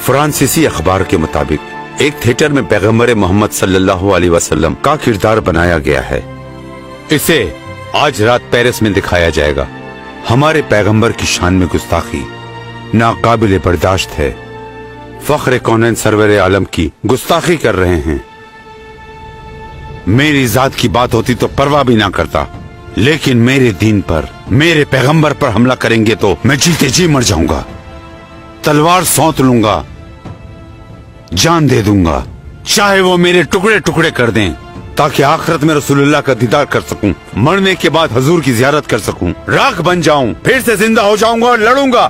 فرانسیسی اخبار کے مطابق ایک تھیٹر میں پیغمبر محمد صلی اللہ علیہ وسلم کا کردار بنایا گیا ہے. اسے آج رات پیرس میں دکھایا جائے گا. ہمارے پیغمبر کی شان میں گستاخی ناقابل برداشت ہے. فخر کونین سرور عالم کی گستاخی کر رہے ہیں. میری ذات کی بات ہوتی تو پرواہ بھی نہ کرتا، لیکن میرے دین پر، میرے پیغمبر پر حملہ کریں گے تو میں جیتے جی مر جاؤں گا. تلوار سونت لوں گا، جان دے دوں گا، چاہے وہ میرے ٹکڑے ٹکڑے کر دیں، تاکہ آخرت میں رسول اللہ کا دیدار کر سکوں، مرنے کے بعد حضور کی زیارت کر سکوں، راکھ بن جاؤں، پھر سے زندہ ہو جاؤں گا اور لڑوں گا.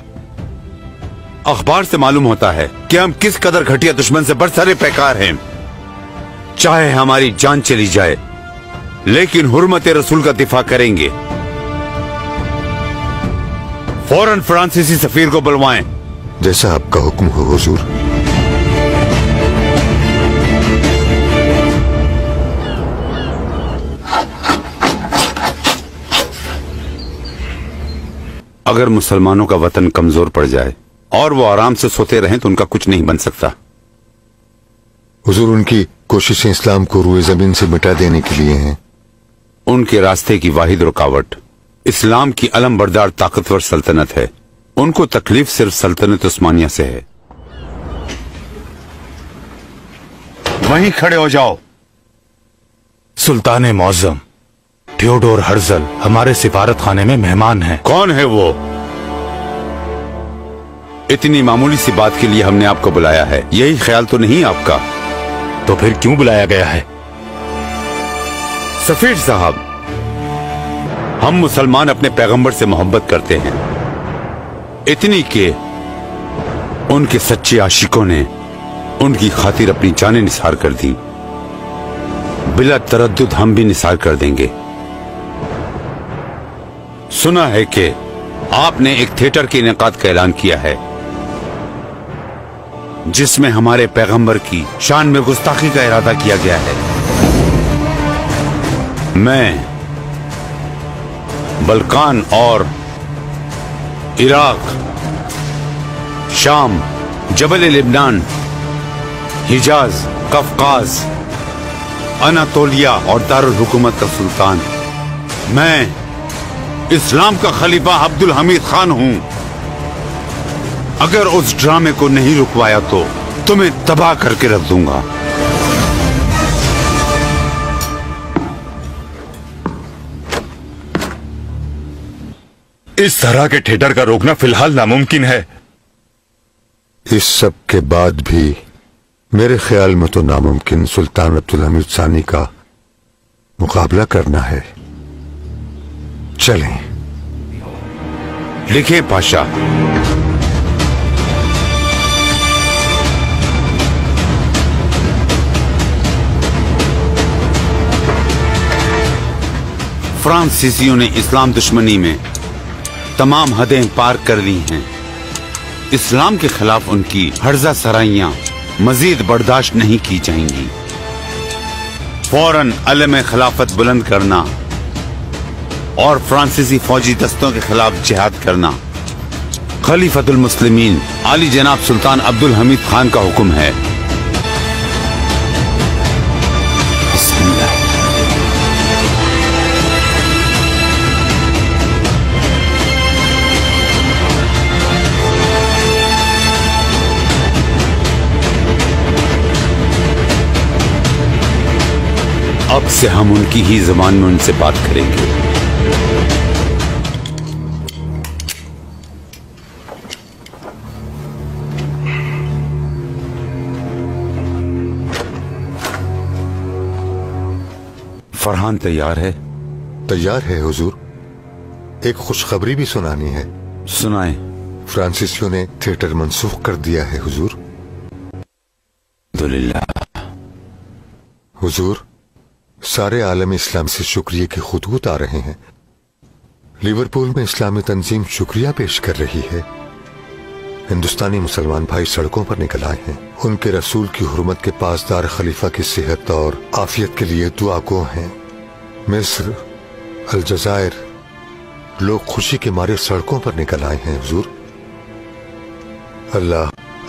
اخبار سے معلوم ہوتا ہے کہ ہم کس قدر گھٹیا دشمن سے برسرے پیکار ہیں. چاہے ہماری جان چلی جائے لیکن حرمت رسول کا دفاع کریں گے. فوراً فرانسیسی سفیر کو بلوائیں. جیسا آپ کا حکم ہو حضور. اگر مسلمانوں کا وطن کمزور پڑ جائے اور وہ آرام سے سوتے رہیں تو ان کا کچھ نہیں بن سکتا. حضور، ان کی کوششیں اسلام کو روئے زمین سے مٹا دینے کے لیے ہیں. ان کے راستے کی واحد رکاوٹ اسلام کی علم بردار طاقتور سلطنت ہے. ان کو تکلیف صرف سلطنت عثمانیہ سے ہے. وہیں کھڑے ہو جاؤ. سلطان معظم تھیوڈور ہرزل ہمارے سفارت خانے میں مہمان ہیں. کون ہے وہ؟ اتنی معمولی سی بات کے لیے ہم نے آپ کو بلایا ہے، یہی خیال تو نہیں آپ کا؟ تو پھر کیوں بلایا گیا ہے؟ سفیر صاحب، ہم مسلمان اپنے پیغمبر سے محبت کرتے ہیں، اتنی کہ ان کے سچے عاشقوں نے ان کی خاطر اپنی جانیں نثار کر دی. بلا تردد ہم بھی نثار کر دیں گے. سنا ہے کہ آپ نے ایک تھیٹر کے انعقاد کا اعلان کیا ہے جس میں ہمارے پیغمبر کی شان میں گستاخی کا ارادہ کیا گیا ہے. میں بلقان اور عراق، شام، جبل لبنان، حجاز، قفقاز، اناطولیہ اور دارالحکومت کا سلطان، میں اسلام کا خلیفہ عبد الحمید خان ہوں. اگر اس ڈرامے کو نہیں رکوایا تو تمہیں تباہ کر کے رکھ دوں گا. اس طرح کے تھیٹر کا روکنا فی الحال ناممکن ہے. اس سب کے بعد بھی میرے خیال میں تو ناممکن سلطان عبد الحمید ثانی کا مقابلہ کرنا ہے. چلیں. لکھیں پاشا. فرانسیسیوں نے اسلام دشمنی میں تمام حدیں پار کر لی ہیں. اسلام کے خلاف ان کی ہرزہ سرائیاں مزید برداشت نہیں کی جائیں گی. فوراً علم خلافت بلند کرنا اور فرانسیسی فوجی دستوں کے خلاف جہاد کرنا خلیفۃ المسلمین عالی جناب سلطان عبد الحمید خان کا حکم ہے. بسم اللہ. اب سے ہم ان کی ہی زبان میں ان سے بات کریں گے. فرحان تیار ہے؟ تیار ہے حضور. ایک خوشخبری بھی سنانی ہے. سنائیں. فرانسیسیوں نے تھیٹر منسوخ کر دیا ہے حضور. الحمدللہ. حضور، سارے عالم اسلام سے شکریہ کے خطوط آ رہے ہیں. لیورپول میں اسلامی تنظیم شکریہ پیش کر رہی ہے. ہندوستانی مسلمان بھائی سڑکوں پر نکل آئے ہیں. ان کے رسول کی حرمت کے پاسدار خلیفہ کی صحت اور عافیت کے لیے دعا گو ہیں. مصر، الجزائر، لوگ خوشی کے مارے سڑکوں پر نکل آئے ہیں حضور. اللہ